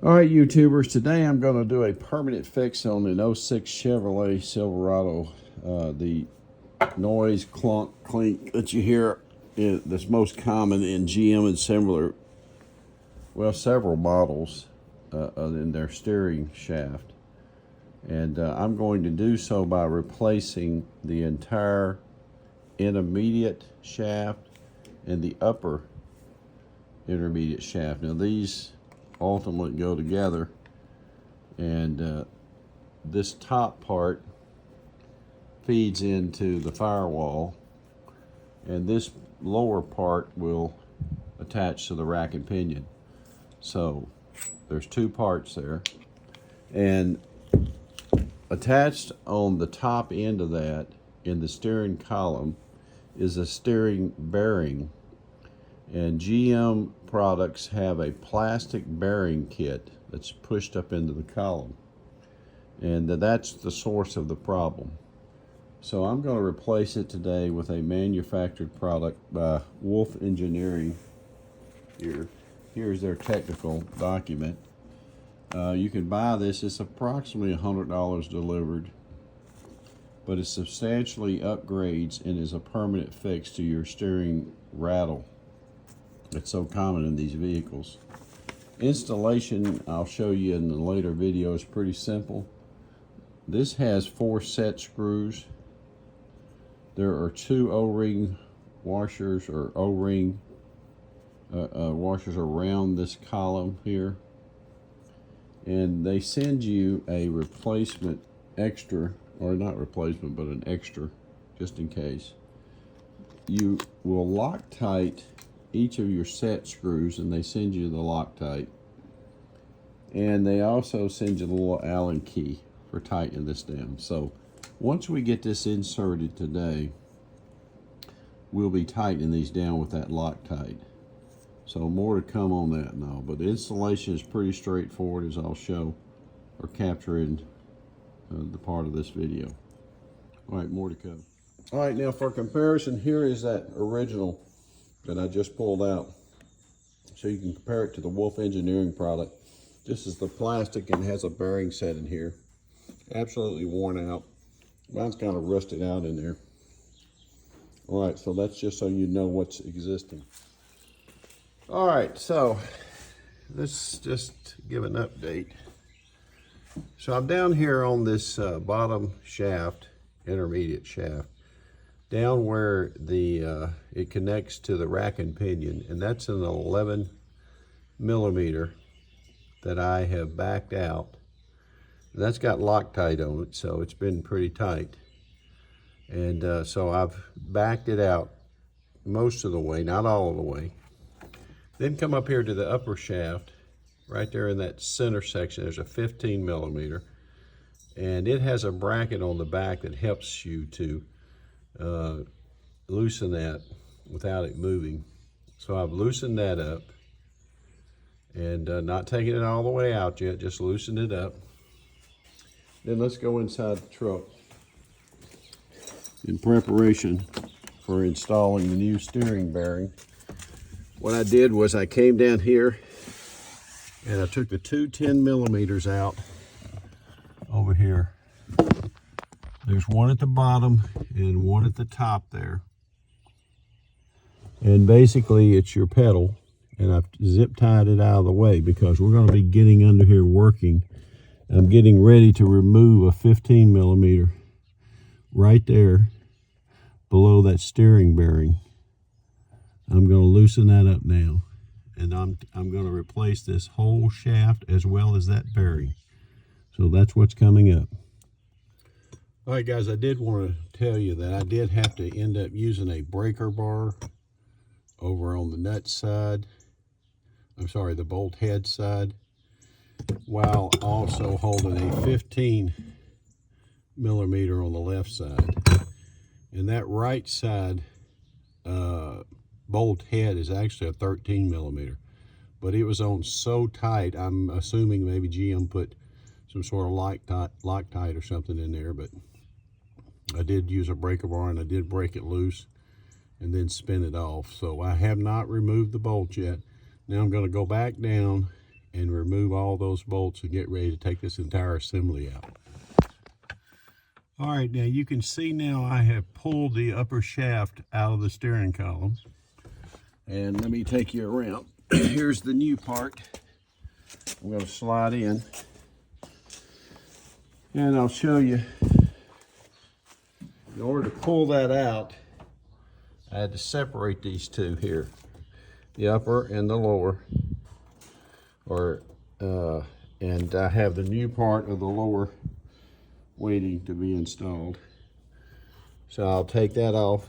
All right, YouTubers, today I'm going to do a permanent fix on an '06 Chevrolet Silverado. The noise clink that you hear that's most common in GM and several models in their steering shaft. And I'm going to do so by replacing the entire intermediate shaft and the upper intermediate shaft. Now these ultimately go together, and this top part feeds into the firewall, and this lower part will attach to the rack and pinion. So there's two parts there, and attached on the top end of that in the steering column is a steering bearing. And GM products have a plastic bearing kit that's pushed up into the column, and that's the source of the problem. So I'm going to replace it today with a manufactured product by Wolff Engineering. Here's their technical document. You can buy this. It's approximately $100 delivered, but it substantially upgrades and is a permanent fix to your steering rattle. It's so common in these vehicles. Installation, I'll show you in the later video, is pretty simple. This has 4 set screws. There are 2 O-ring washers or O-ring washers around this column here. And they send you a replacement extra, or not replacement, but an extra, just in case. You will Loctite each of your set screws, and they send you the Loctite. And they also send you the little Allen key for tightening this down. So once we get this inserted today, we'll be tightening these down with that Loctite. So more to come on that now, but the installation is pretty straightforward, as I'll show or capture in the part of this video. All right, more to come. All right, now for comparison, here is that original that I just pulled out, so you can compare it to the Wolff Engineering product. This is the plastic and has a bearing set in here. Absolutely worn out. Mine's kind of rusted out in there. All right, so that's just so you know what's existing. All right, so let's just give an update. So I'm down here on this bottom shaft, intermediate shaft, down where the it connects to the rack and pinion, and that's an 11 millimeter that I have backed out. And that's got Loctite on it, so it's been pretty tight. And so I've backed it out most of the way, not all of the way. Then come up here to the upper shaft, right there in that center section. There's a 15 millimeter, and it has a bracket on the back that helps you to loosen that without it moving. So I've loosened that up, and not taking it all the way out yet, just loosened it up. Then let's go inside the truck in preparation for installing the new steering bearing. What I did was I came down here and I took the 2 10 millimeters out over here. There's one at the bottom and one at the top there. And basically it's your pedal, and I've zip tied it out of the way because we're going to be getting under here working. I'm getting ready to remove a 15 millimeter right there below that steering bearing. I'm going to loosen that up now, and I'm going to replace this whole shaft as well as that bearing. So that's what's coming up. All right, guys, I did want to tell you that I did have to end up using a breaker bar over on the nut side. I'm sorry, the bolt head side, while also holding a 15 millimeter on the left side. And that right side bolt head is actually a 13 millimeter, but it was on so tight, I'm assuming maybe GM put some sort of Loctite or something in there, but I did use a breaker bar and I did break it loose and then spin it off. So I have not removed the bolt yet. Now I'm going to go back down and remove all those bolts and get ready to take this entire assembly out. All right, now you can see now I have pulled the upper shaft out of the steering column. And let me take you around. Here's the new part. I'm going to slide in. And I'll show you. In order to pull that out, I had to separate these two here. The upper and the lower. And I have the new part of the lower waiting to be installed. So I'll take that off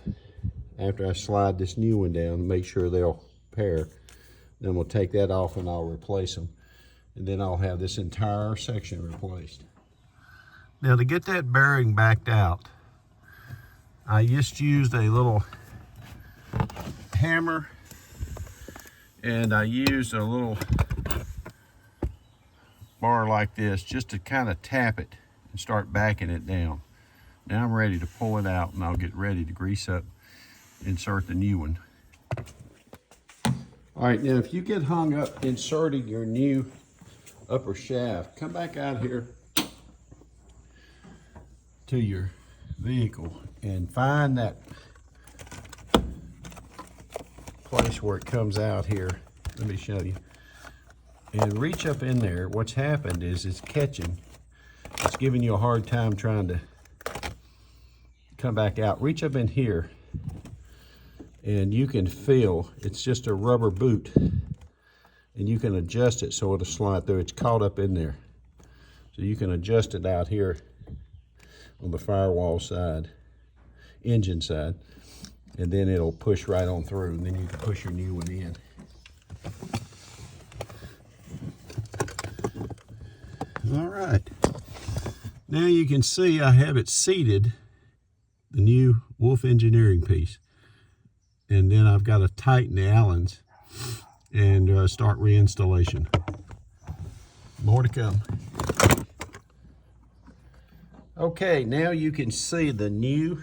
after I slide this new one down to make sure they'll pair. Then we'll take that off and I'll replace them. And then I'll have this entire section replaced. Now to get that bearing backed out, I just used a little hammer and I used a little bar like this just to kind of tap it and start backing it down. Now I'm ready to pull it out and I'll get ready to grease up, insert the new one. All right, now if you get hung up inserting your new upper shaft, come back out here to your vehicle and find that place where it comes out here. Let me show you. And reach up in there. What's happened is it's catching. It's giving you a hard time trying to come back out. Reach up in here and you can feel, it's just a rubber boot and you can adjust it so it'll slide through. It's caught up in there. So you can adjust it out here on the firewall side, engine side, and then it'll push right on through and then you can push your new one in. All right, now you can see I have it seated, the new Wolff Engineering piece, and then I've got to tighten the Allens and start reinstallation. More to come. Okay, now you can see the new,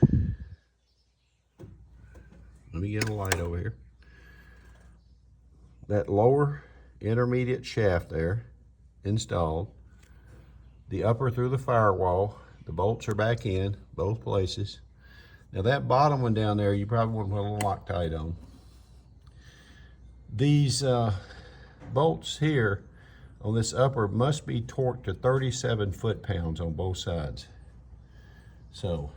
let me get a light over here, that lower intermediate shaft there installed. The upper through the firewall, the bolts are back in both places. Now that bottom one down there, you probably want to put a little Loctite on. These bolts here on this upper must be torqued to 37 foot-pounds on both sides. So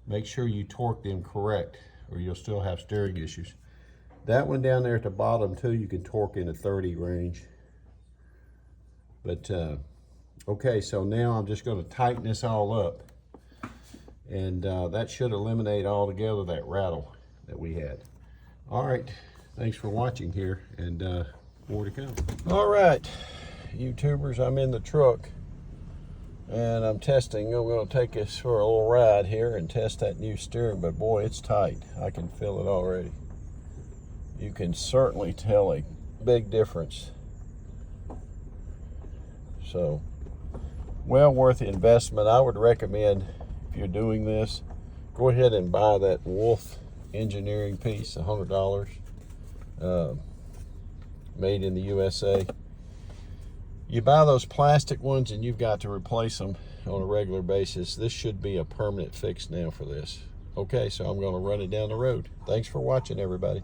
make sure you torque them correct or you'll still have steering issues. That one down there at the bottom too, you can torque in a 30 range. But okay, so now I'm just going to tighten this all up, and that should eliminate altogether that rattle that we had. All right, thanks for watching here, and more to come. All right, YouTubers, I'm in the truck, and I'm testing. I'm going to take us for a little ride here and test that new steering, but boy, it's tight. I can feel it already. You can certainly tell a big difference. So, well worth the investment. I would recommend, if you're doing this, go ahead and buy that Wolff Engineering piece, $100, made in the USA. You buy those plastic ones and you've got to replace them on a regular basis. This should be a permanent fix now for this. Okay, so I'm going to run it down the road. Thanks for watching, everybody.